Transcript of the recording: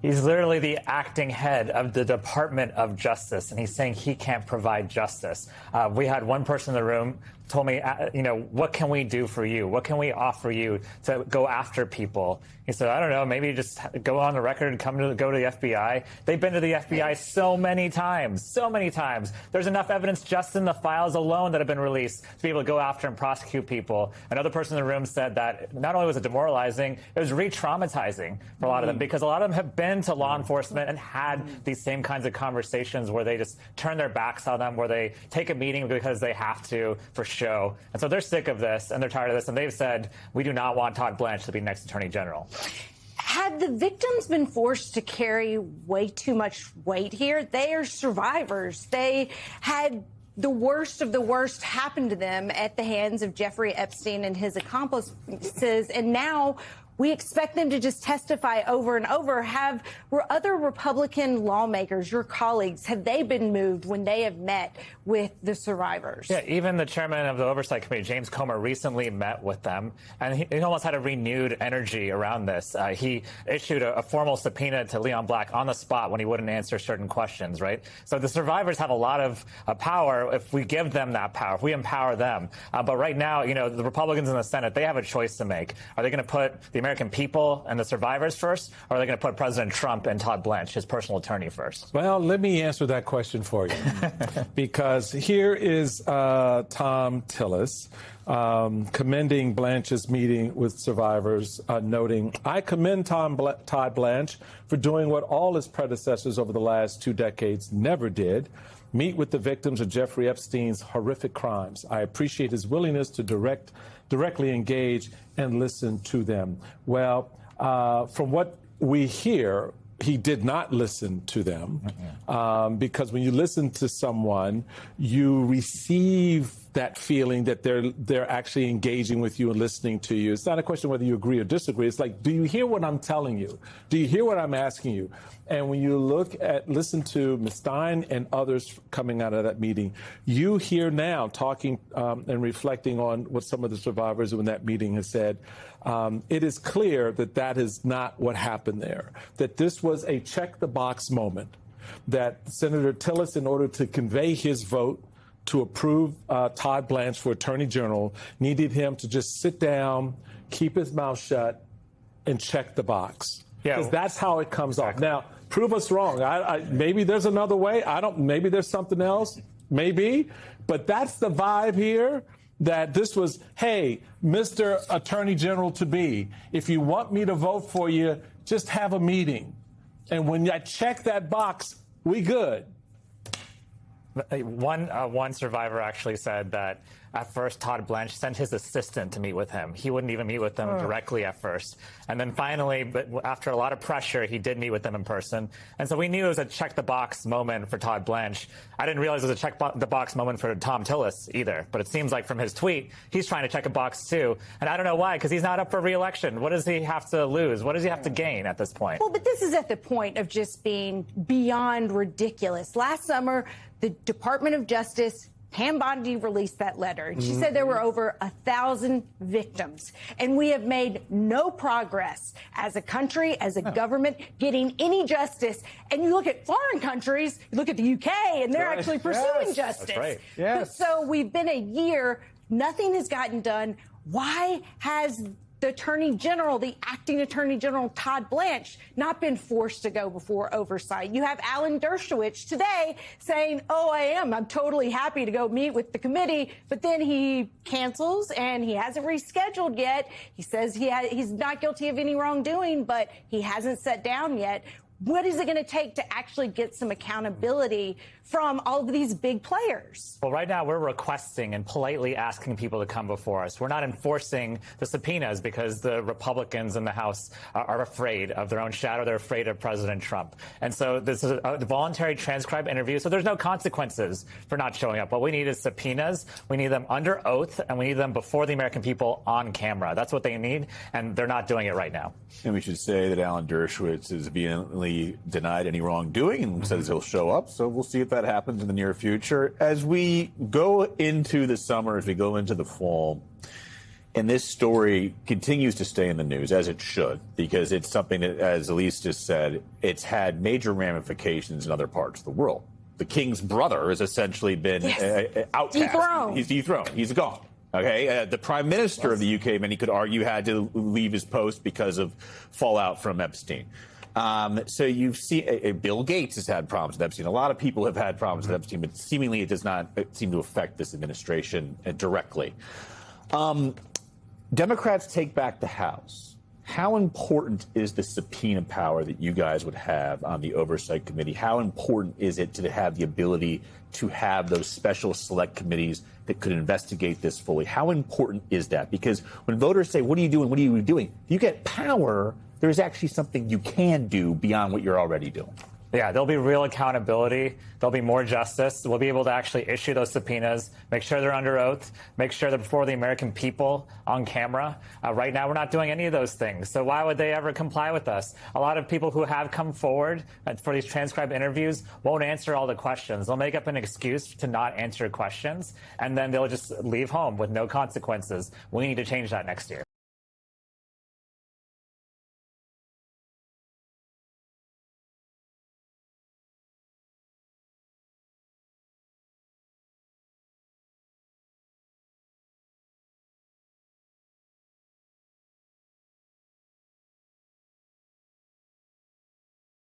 He's literally the acting head of the Department of Justice, and he's saying he can't provide justice. We had one person in the room told me, what can we do for you? What can we offer you to go after people? He said, I don't know, maybe just go on the record and go to the FBI. They've been to the FBI so many times. There's enough evidence just in the files alone that have been released to be able to go after and prosecute people. Another person in the room said that not only was it demoralizing, it was re-traumatizing for a lot of them, because a lot of them have been to law enforcement and had these same kinds of conversations where they just turn their backs on them, where they take a meeting because they have to for show. And so they're sick of this and they're tired of this. And they've said, we do not want Todd Blanche to be next Attorney General. Have the victims been forced to carry way too much weight here? They are survivors. They had the worst of the worst happen to them at the hands of Jeffrey Epstein and his accomplices. And now we expect them to just testify over and over. Were other Republican lawmakers, your colleagues, have they been moved when they have met with the survivors? Yeah, even the chairman of the Oversight Committee, James Comer, recently met with them, and he almost had a renewed energy around this. He issued a formal subpoena to Leon Black on the spot when he wouldn't answer certain questions, right? So the survivors have a lot of power if we give them that power, if we empower them. But right now, the Republicans in the Senate, they have a choice to make. Are they going to put the American people and the survivors first, or are they going to put President Trump and Todd Blanche, his personal attorney, first? Well, let me answer that question for you. Because here is Thom Tillis commending Blanche's meeting with survivors, noting, I commend Todd Blanche for doing what all his predecessors over the last 2 decades never did, meet with the victims of Jeffrey Epstein's horrific crimes. I appreciate his willingness to directly engage and listen to them. Well, from what we hear, he did not listen to them, because when you listen to someone, you receive that feeling that they're actually engaging with you and listening to you. It's not a question whether you agree or disagree. It's like, do you hear what I'm telling you? Do you hear what I'm asking you? And when you listen to Ms. Stein and others coming out of that meeting, you hear now talking and reflecting on what some of the survivors in that meeting have said. It is clear that that is not what happened there, that this was a check-the-box moment, that Senator Tillis, in order to convey his vote to approve Todd Blanche for Attorney General, needed him to just sit down, keep his mouth shut, and check the box. Because that's how it comes off. Now, prove us wrong. Maybe there's another way. Maybe there's something else. Maybe. But that's the vibe here, that this was, hey, Mr. Attorney General to be, if you want me to vote for you, just have a meeting. And when I check that box, we good. One survivor actually said that at first Todd Blanche sent his assistant to meet with him. He wouldn't even meet with them directly at first. And then finally, but after a lot of pressure, he did meet with them in person. And so we knew it was a check-the-box moment for Todd Blanche. I didn't realize it was a check-the-box moment for Thom Tillis either. But it seems like from his tweet, he's trying to check a box too. And I don't know why, because he's not up for re-election. What does he have to lose? What does he have to gain at this point? Well, but this is at the point of just being beyond ridiculous. Last summer, the Department of Justice, Pam Bondi, released that letter, and she said there were over 1,000 victims. And we have made no progress as a country, as a government, getting any justice. And you look at foreign countries, you look at the UK, and they're actually pursuing justice. That's right. Yes. So we've been a year, nothing has gotten done. Why has the Attorney General, the acting Attorney General, Todd Blanche, not been forced to go before oversight? You have Alan Dershowitz today saying, I'm totally happy to go meet with the committee, but then he cancels and he hasn't rescheduled yet. He says he's not guilty of any wrongdoing, but he hasn't sat down yet. What is it going to take to actually get some accountability from all of these big players? Well, right now we're requesting and politely asking people to come before us. We're not enforcing the subpoenas because the Republicans in the House are afraid of their own shadow. They're afraid of President Trump. And so this is a voluntary transcribed interview, so there's no consequences for not showing up. What we need is subpoenas. We need them under oath, and we need them before the American people on camera. That's what they need, and they're not doing it right now. And we should say that Alan Dershowitz is vehemently denied any wrongdoing and says he'll show up. So we'll see if that happens in the near future. As we go into the summer, as we go into the fall, And this story continues to stay in the news, as it should, because it's something that, as Elise just said, it's had major ramifications in other parts of the world. The king's brother has essentially been outcast. Dethroned. He's dethroned. He's gone. Okay, the prime minister of the UK, many could argue, had to leave his post because of fallout from Epstein. So you've seen Bill Gates has had problems with Epstein. A lot of people have had problems with Epstein, but seemingly it does not seem to affect this administration directly. Democrats take back the House. How important is the subpoena power that you guys would have on the Oversight Committee? How important is it to have the ability to have those special select committees that could investigate this fully? How important is that? Because when voters say, what are you doing? What are you doing? If you get power, there's actually something you can do beyond what you're already doing. Yeah, there'll be real accountability. There'll be more justice. We'll be able to actually issue those subpoenas, make sure they're under oath, make sure they're before the American people on camera. Right now, we're not doing any of those things. So why would they ever comply with us? A lot of people who have come forward for these transcribed interviews won't answer all the questions. They'll make up an excuse to not answer questions, and then they'll just leave home with no consequences. We need to change that next year.